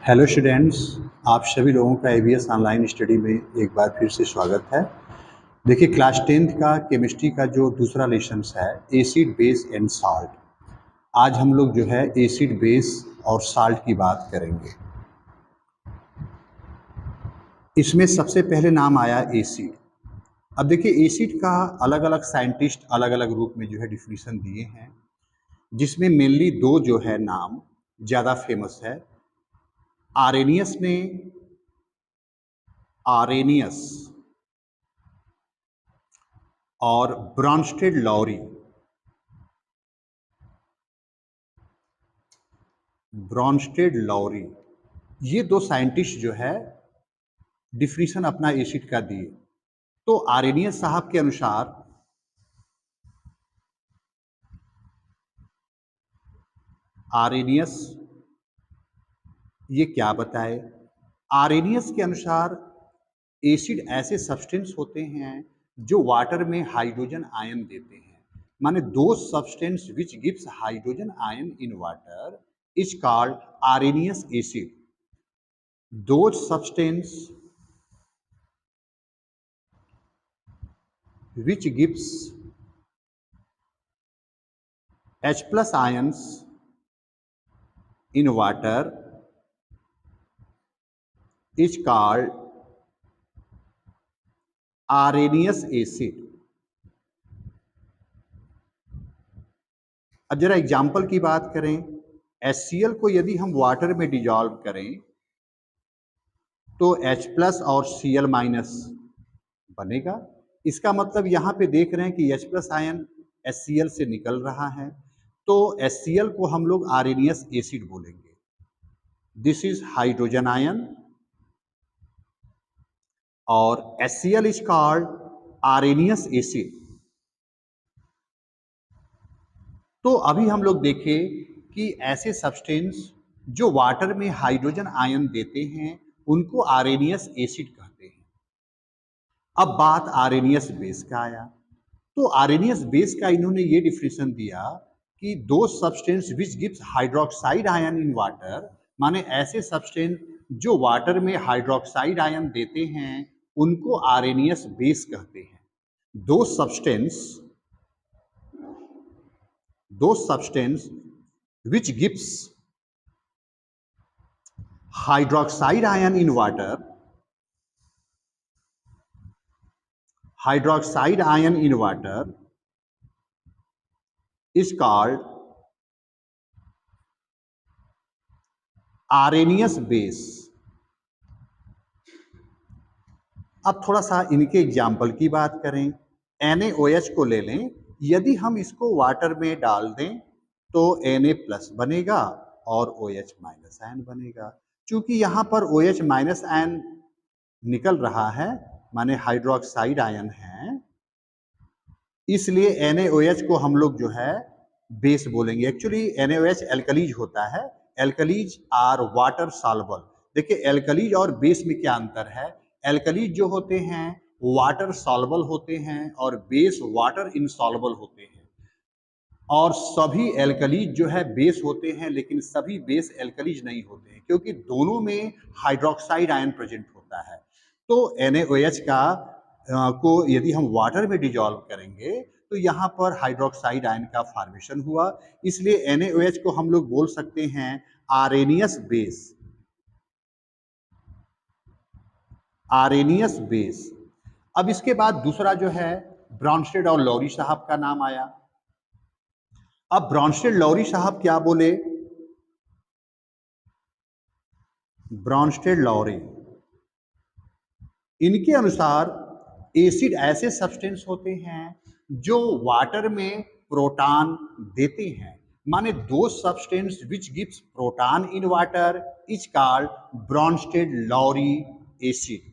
Hello students, आप सभी लोगों का एबीएस ऑनलाइन स्टडी में एक बार फिर से स्वागत है। देखिए क्लास 10th का केमिस्ट्री का जो दूसरा लेसन्स है एसिड बेस एंड साल्ट। आज हम लोग जो है एसिड बेस और साल्ट की बात करेंगे। इसमें सबसे पहले नाम आया एसिड। अब देखिए एसिड का अलग अलग साइंटिस्ट अलग अलग रूप में जो है डिफिनीशन दिए हैं, जिसमें मेनली दो जो है नाम ज़्यादा फेमस है। आरेनियस ने आरेनियस और ब्रॉन्स्टेड लॉरी। ब्रॉन्स्टेड लॉरी ये दो साइंटिस्ट जो है डिफिनीशन अपना एसिड का दिए। तो आरेनियस साहब के अनुसार आरेनियस ये क्या बताए? आरेनियस के अनुसार एसिड ऐसे सब्सटेंस होते हैं जो वाटर में हाइड्रोजन आयन देते हैं। माने दो substance which gives hydrogen ion in water is called Arrhenius acid. दो substance which gives H plus ions in water is called arrhenius acid। अब जरा एग्जाम्पल की बात करें, HCl को यदि हम वाटर में डिजॉल्व करें तो H प्लस और Cl माइनस बनेगा। इसका मतलब यहाँ पे देख रहे हैं कि H प्लस आयन HCl से निकल रहा है, तो HCl को हम लोग आरेनियस एसिड बोलेंगे। दिस इज हाइड्रोजन आयन और HCl is called Arrhenius acid. तो अभी हम लोग देखें कि ऐसे सब्सटेंस जो वाटर में हाइड्रोजन आयन देते हैं उनको आरेनियस एसिड कहते हैं। अब बात आरेनियस बेस का आया, तो आरेनियस बेस का इन्होंने ये डिफिनेशन दिया कि दो substance which gives hydroxide ion in water, माने ऐसे सब्सटेंस जो वाटर में हाइड्रोक्साइड आयन देते हैं उनको आरेनियस बेस कहते हैं। दो substance which gives hydroxide ion in water, hydroxide ion in water is called arrhenius base। अब थोड़ा सा इनके एग्जाम्पल की बात करें, NaOH को ले लें, यदि हम इसको वाटर में डाल दें तो Na प्लस बनेगा और OH माइनस आयन बनेगा। चूंकि यहाँ पर OH माइनस आयन निकल रहा है माने हाइड्रोक्साइड आयन है, इसलिए NaOH को हम लोग जो है बेस बोलेंगे। एक्चुअली NaOH एल्कलीज होता है, एल्कलीज आर वाटर सॉल्युबल। देखिए एल्कलीज और बेस में क्या अंतर है? एल्कलीज जो होते हैं वाटर सॉल्युबल होते हैं और बेस वाटर इनसॉल्युबल होते हैं। और सभी एल्कलीज जो है बेस होते हैं, लेकिन सभी बेस एल्कलीज नहीं होते हैं क्योंकि दोनों में हाइड्रोक्साइड आयन प्रेजेंट होता है। तो NaOH को यदि हम वाटर में डिजॉल्व करेंगे तो यहाँ पर हाइड्रोक्साइड आयन का फॉर्मेशन हुआ, इसलिए NaOH को हम लोग बोल सकते हैं आरेनियस बेस। Arrhenius base. अब इसके बाद दूसरा जो है ब्रॉन्स्टेड और लॉरी साहब का नाम आया। अब ब्रॉन्स्टेड लॉरी साहब क्या बोले? ब्रॉन्स्टेड लॉरी इनके अनुसार एसिड ऐसे सब्सटेंस होते हैं जो वाटर में प्रोटॉन देते हैं। माने दो substance which gives proton in water is called Bronsted Lowry acid.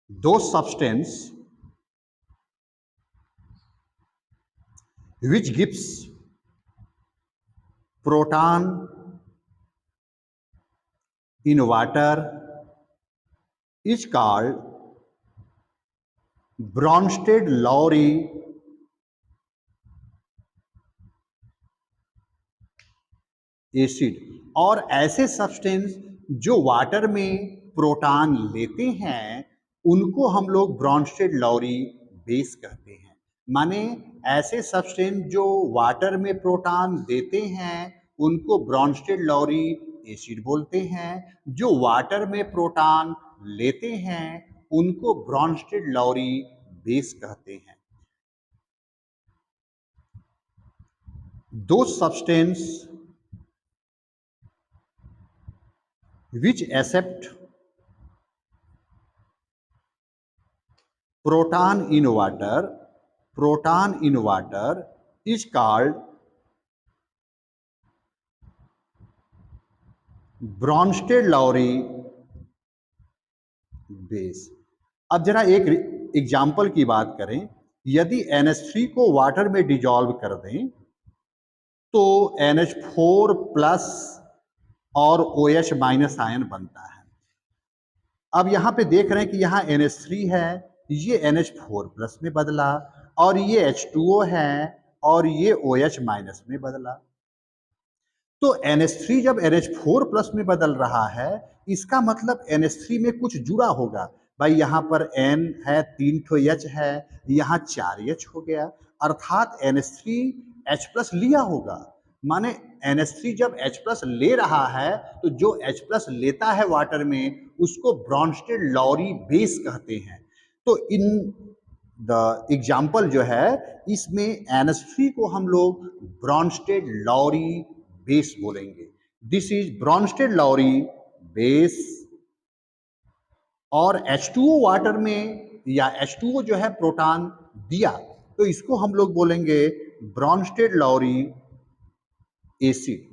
दो substance which gives proton in water is called Bronsted Lowry acid. और ऐसे सब्सटेंस जो वाटर में प्रोटॉन लेते हैं उनको हम लोग ब्रॉन्स्टेड लॉरी बेस कहते हैं। माने ऐसे सब्सटेंस जो वाटर में प्रोटॉन देते हैं उनको ब्रॉन्स्टेड लॉरी एसिड बोलते हैं, जो वाटर में प्रोटॉन लेते हैं उनको ब्रॉन्स्टेड लॉरी बेस कहते हैं। दो substance which accept proton in water is called Bronsted-Lowry base। अब जरा एक एग्जाम्पल की बात करें, यदि NH3 को वाटर में डिजॉल्व कर दें तो NH4 प्लस और OH माइनस आयन बनता है। अब यहाँ पे देख रहे हैं कि यहाँ NH3 है, ये NH4 प्लस में बदला और ये H2O है और ये OH माइनस में बदला। तो NH3 जब NH4 प्लस में बदल रहा है इसका मतलब NH3 में कुछ जुड़ा होगा। भाई यहाँ पर N है, 3 ठो H है, यहाँ 4 H हो गया, अर्थात NH3 H प्लस लिया होगा। माने NH3 जब H प्लस ले रहा है तो जो H प्लस लेता है वाटर में उसको ब्रॉन्स्टेड लॉरी बेस कहते हैं। तो इन द एग्जाम्पल जो है इसमें NH3 को हम लोग ब्रॉन्स्टेड लॉरी बेस बोलेंगे। This is Bronsted Lowry base. और H2O वाटर में या H2O जो है प्रोटॉन दिया तो इसको हम लोग बोलेंगे ब्रॉन्स्टेड लॉरी एसिड।